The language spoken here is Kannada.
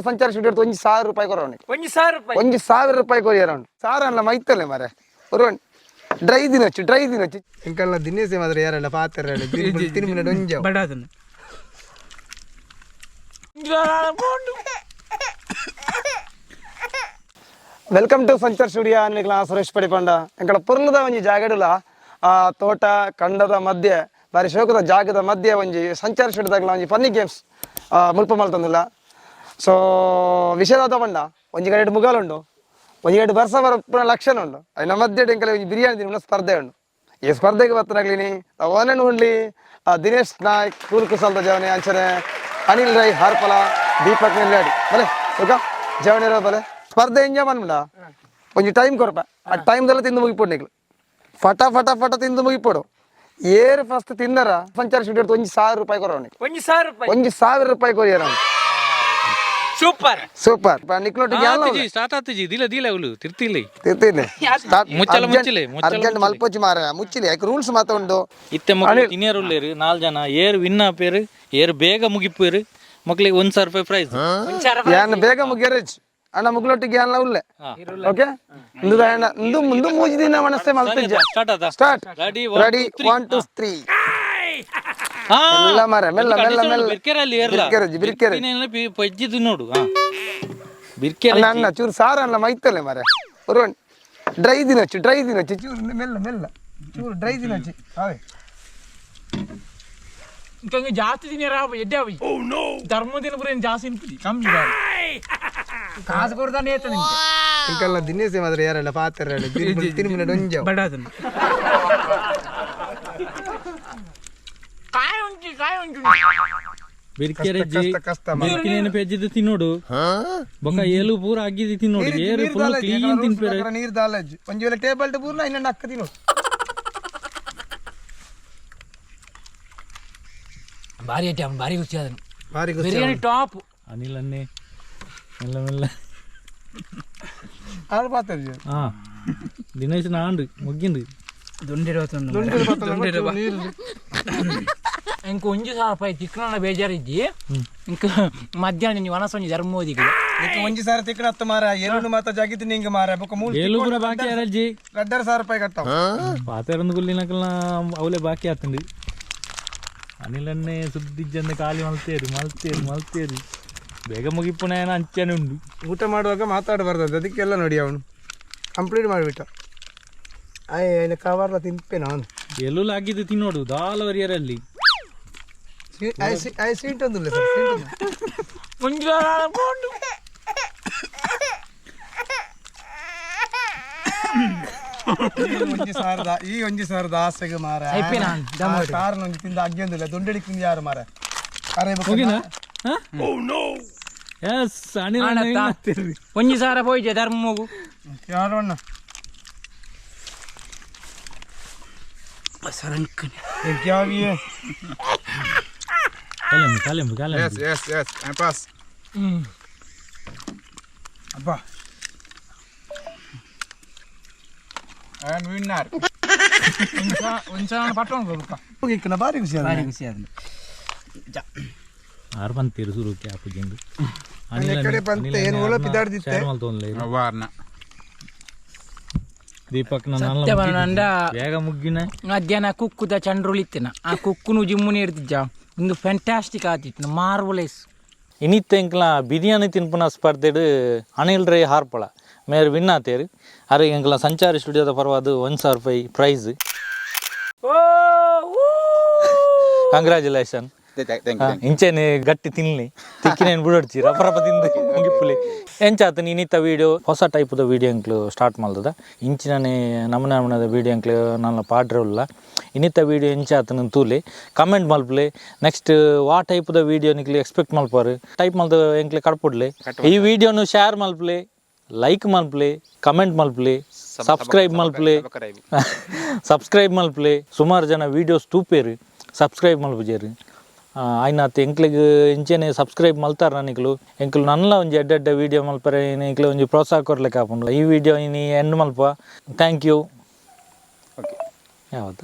ಸಂಚಾರ ಸ್ಟುಡಿಯೋ 1,000 ರೂಪಾಯಿ ಕೊರೋಣ 1,000 ರೂಪಾಯಿ ಕೊರಿಯರ್ ಸಾರ ಅಲ್ಲ ಮೈತಲ್ಲೇ ಮಾರೆ ഒരു ಡ್ರೈ ದಿನೊಚ್ಚು ಇಂಕಲ್ಲ ದಿನೇಸೆ ಮಾತ್ರ ಯಾರಲ್ಲ ಪಾತ್ರ ತಿರುಮಿನ ಡೊಂಜ ಬಡಾದನು ವೆಲ್ಕಮ್ ಟು ಸಂಚಾರ್ ಸ್ಟುಡಿಯೋ ಅನ್ನಿಕ್ಲ ಸುರೇಶ್ ಪಡಿಪಂಡ ಇಂಕಡ ಪುರ್ಲದ ಒಂಜಿ ಜಾಗಡುಲ ಆ ತೋಟ ಕಂಡದ ಮಧ್ಯೆ ಬಾರಿ ಶೋಕದ ಜಾಗದ ಮಧ್ಯೆ ಒಂಜಿ ಸಂಚಾರ ಸ್ಟುಡಿಯೋದಾಗಲ ಒಂಜಿ ಫನ್ನಿ ಗೇಮ್ಸ್ ಮುಲ್ಪ ಮಲ್ತಂದಿಲ್ಲ ಸೊ ವಿಷಯದ ಪಂಡ ಒಂಜಿ ಕಡೆ ಮುಗಾಲುಂಡು ಒಂಜಿ ಕಡೆ ಬರ್ಸ ಬರ ಲಕ್ಷಣ ಉಂಡು ಅಯ್ನ ಮಧ್ಯೆ ಇಂಕಲ ಒಂಜಿ ಬಿರಿಯಾನಿ ತಿನ್ನುವ ಸ್ಪರ್ಧೆ ಉಂಡು ಈ ಸ್ಪರ್ಧೆಗೆ ಬರ್ತನಾಗ್ಲಿನಿ ಓನನ್ ಉಂಡ್ಲಿ ದಿನೇಶ್ ನಾಯ್ಕ್ ಕೂಲ್ ಕುಸಲ್ದ ಜವನೆ ಅಂಚನೆ ಅನಿಲ್ ರೈ ಹಾರ್ಪಲ ದೀಪಕ್ ನೆಲ್ಲಾಡಿ ಬಲೆ ಸುಖ ಜವನೆ ಇರೋ ಬಲೆ ಸ್ಪರ್ಧೆ ಎಂಜಾಯ್ ಮಾಡ್ಬಿಡ ಒಂಜಿ ಟೈಮ್ ಕೊರಪ ಆ ಟೈಮ್ದೆಲ್ಲ ತಿಂದು ಮುಗಿಪೋಡು ನಿಕ್ಲು ಫಟ ತಿಂದು ಮುಗಿಪೋಡು ಏರು ಫಸ್ಟ್ ತಿಂದರ ಸಂಚಾರ ಸ್ಟುಡಿಯೋ 1,000 ರೂಪಾಯಿ ಕೊರೋಣ 1,000 ರೂಪಾಯಿ ಕೊರಿಯರ್ ಸೂಪರ್ ನಿಕ್ಲೊಟ್ಟಿಗೆ ಅರ್ಜೆಂಟ್ ಮಲ್ಪೋಚಿ ಮಾರ ಮುಚ್ಚಿಲಿ ಯಾಕೆ ರೂಲ್ಸ್ ಮಾತ ಉಂಡು ಇತ್ತೆ ತಿನ್ನಿಯರು 4 ಜನ ಏರು ವಿನ್ ಆಪೇರು ಏರು ಬೇಗ ಮುಗಿಪೇರು ಮಕ್ಳಿಗೆ 1,000 ರೂಪಾಯಿ ಪ್ರೈಸ್ ಯಾನ್ ಬೇಗ ಮುಗಿಯರೇಜ್ ಅಣ್ಣ ಮುಗ್ಲೊಟ್ಟಿಗೆ ಎಲ್ಲ ಉಲ್ಲೆ ಓಕೆ ಮುಂದು ಮೂಜಿ ದಿನ ಮನಸ್ಸೆ ಮಲ್ತಿದ್ದೆ ಸ್ಟಾರ್ಟ್ ರೆಡಿ 1 2 3 ಮೆಲ್ಲ ಮಾರ ಮೆಲ್ಲ ಬಿರ್ಕೆರೆ ನೋಡು ಅಣ್ಣ ಚೂರು ಸಾರ ಅಲ್ಲ ಮೈತಲ್ಲೇ ಮಾರ ஒரு ಡ್ರೈ ದಿನೊಚ್ಚು ಚೂರು ಮೆಲ್ಲ ಚೂರು ಡ್ರೈ ದಿನೊಚ್ಚು ಅವೇ ಇಂಕಂಗೆ ಜಾಸ್ತಿ ದಿನ ಎಡ್ಡೆ ಅವಿ ಧರ್ಮದಿನ ಪುರ ಜಾಸ್ತಿ ಇನ್ಪುದಿ ಕಮ್ಮಿ ಕಾಸು ಕೊಡ್ತಾನೆ ಇಂಕಲ್ಲ ದಿನೇಸೆ ಮಾತ್ರ ಯಾರಲ್ಲ ಪಾತ್ರ ತಿರುಮಿನ ಡೊಂಜ ಬಡಾದನು ಪೆಜ್ಜಿದ್ದು ತಿನ್ನೋಡು ಬೊಕ್ಕ ಏಲು ಪೂರ ಆಗಿದ್ದು ತಿನ್ನೋಡು ಏರು ಫುಲ್ ಕ್ಲೀನ್ ತಿನ್ಪೇರೆ ನೀರ್ ದಾಲಜ್ ಒಂಜಿ ವೇಳೆ ಟೇಬಲ್ ಪೂರ್ನ ಇನ್ನೊಂದು ಅಕ್ಕ ತಿನ್ನೋಡು ಭಾರಿ ಐಟಮ್ ಭಾರಿ ರುಚಿ ಅದನ್ನು ಬಿರಿಯಾನಿ ಟಾಪ್ ಅನಿಲ್ ಅನ್ನೆ ಮೆಲ್ಲ ಆರು ಪಾತ್ರೆ ದಿನೇಶ್ ನಾಂಡು ಮುಗ್ಗಿಂಡು ಇಂಕ 1,000 ರೂಪಾಯಿ ಚಿಕ್ಕನ ಬೇಜಾರಿದ್ದಿ ಇಂಕ ಮಧ್ಯಾಹ್ನ ನೀವು ವನಸೊಂಜಿ ಧರ್ಮೋದಿಗೆ 1,000 ತಿಕ್ಕನ ಹತ್ತು ಮಾರ ಎರಡು ಮಾತ ಜಾಗಿತ್ತು ನಿಂಗೆ ಮಾರ ಏಳು ಪೂರ ಬಾಕಿ ಯಾರಜ್ಜಿ 2,500 ರೂಪಾಯಿ ಕಟ್ಟಾವ ಪಾತೆರೊಂದು ಗುಲ್ಲಿನಕಲ್ನ ಅವಲೇ ಬಾಕಿ ಆತಂಡು ಅನಿಲನ್ನೇ ಸುದ್ದಿಜ್ಜಂದ ಖಾಲಿ ಮಲ್ತೇರು ಬೇಗ ಮುಗಿಪುನೇನ ಅಂಚನೆ ಉಂಡು ಊಟ ಮಾಡುವಾಗ ಮಾತಾಡಬಾರ್ದು ಅದಕ್ಕೆಲ್ಲ ನೋಡಿ ಅವನು ಕಂಪ್ಲೀಟ್ ಮಾಡಿಬಿಟ್ಟ ಅಯ್ಯ ಕವರ್ಲ ತಿಂಪೆ ನಾನು ಎಲ್ಲೂ ಆಗಿದ್ದು ತಿನ್ನೋಡು ದಾಲವರಿಯರಲ್ಲಿ ಸೀಟ್ ಒಂದಿಲ್ಲ ಸರ್ ಈ 1,000 ಆಸೆಗೆ ಮಾರ ಕಾರಣ ಒಂದು ತಿಂದ ಅಗ್ಗಿಯೊಂದಿಲ್ಲ ದೊಡ್ಡಡಿ ತಿಂದ ಯಾರು ಮಾರ ಎಸ್ 1,000 ಹೋಯ್ತೆ ಧರ್ಮಗು ಯಾರು ಅಣ್ಣ क्या भी है कालेम yes I pass अब्बा and winner ಒಂಚಾಣ ಪಟ್ಟಣ ಹೋಗಪ್ಪ ಹೋಗಿಕ್ಕನ ಬಾರಿ ಖುಷಿ ಆದ ಆರ್ ಬಂತೀರು ಸುರು ಕ್ಯಾಪ್ ಜಿಂದು ಅನಿಲ ಕಡೆ ಬಂತೆ ಏನು ಓಲ ಪಿದಾಡ್ದಿತ್ತೆ ವಾರ್ನ ದೀಪಕ್ ಬೇಗ ಮುಗ್ಗಿನ ಮಧ್ಯಾಹ್ನ ಕುಕ್ಕುದ ಚಂಡ್ರುಳಿತ್ತಿನ ಆ ಕುಕ್ಕುನು ಜಿಮ್ಮುನಿ ಇರ್ತಿದ್ದ ಒಂದು ಫ್ಯಾಂಟಾಸ್ಟಿಕ್ ಆತಿತ್ತು ಮಾರ್ವಲೆಸ್ ಇನ್ನಿತ್ತ ಎಂಕ್ಲ ಬಿರಿಯಾನಿ ತಿನ್ಪುನ ಸ್ಪರ್ಧೆಡು ಅನಿಲ್ ರೈ ಹಾರ್ಪಳ ಮೇರ್ ವಿನ್ ಆತೇರು ಅರೆ ಎಂಕ್ಲ ಸಂಚಾರಿ ಸ್ಟುಡಿಯೋದ ಪರವಾದ 1,000 ರೂಪಾಯಿ ಪ್ರೈಸ್ ಕಂಗ್ರಾಚುಲೇಷನ್ ಇಂಚೆನೆ ಗಟ್ಟಿ ತಿನ್ಲಿ ತಿಕ್ಕಿನೇನು ಬಿಡೋಡ್ಚಿ ರಪ ತಿಂದು ಮುಗಿಪ್ಪುಲಿ ಎಂಚಾತ ಇನ್ನಿತ್ತ ವೀಡಿಯೋ ಹೊಸ ಟೈಪದ ವೀಡಿಯೋ ಎಂಕ್ಲು ಸ್ಟಾರ್ಟ್ ಮಾಡ್ತದ ಇಂಚಿನೇ ನಮನದ ವೀಡಿಯೋ ಎಂಕ್ಲು ನನ್ನ ಪಾಡ್ರಲ್ಲ ಇನ್ನಿತ್ತ ವೀಡಿಯೋ ಎಂಚಾತನ ತೂಲೆ ಕಮೆಂಟ್ ಮಲ್ಪಲೆ ನೆಕ್ಸ್ಟ್ ವಾ ಟೈಪದ ವೀಡಿಯೋ ನಿಕ್ಲಿ ಎಕ್ಸ್ಪೆಕ್ಟ್ ಮಲ್ಪಾರು ಟೈಪ್ ಮಲ್ದ ಎಂಕ್ಲೆ ಕಡ್ಪುಡ್ಲೆ ಈ ವಿಡಿಯೋನು ಶೇರ್ ಮಲ್ಪಲೆ ಲೈಕ್ ಮಲ್ಪಲೆ ಕಮೆಂಟ್ ಮಲ್ಪಲೆ ಸಬ್ಸ್ಕ್ರೈಬ್ ಮಲ್ಪಲೆ ಸುಮಾರು ಜನ ವೀಡಿಯೋಸ್ ತೂಪೇರು ಸಬ್ಸ್ಕ್ರೈಬ್ ಮಲ್ಪಜೇರು ಆಯ್ನಾತ್ ಎಂಕ್ಲಿಗೆ ಇಂಚೆನೆ ಸಬ್ಸ್ಕ್ರೈಬ್ ಮಲ್ತಾರ ನಿಕ್ಲು ಎಂಕ್ಲು ನನ್ಲ ಒಂಜಿ ಎಡ್ಡೆ ವೀಡಿಯೋ ಮಲ್ಪರೆ ಎಂಕ್ಲು ಒಂಜಿ ಪ್ರೋತ್ಸಾಹ ಕೊರ್ಲಿಕ್ಕೆ ಹಾಕೊಂಡು ಈ ವಿಡಿಯೋ ಇನಿ ಎಂಡ್ ಮಲ್ಪ ಥ್ಯಾಂಕ್ ಯು ಯಾವತ್ತ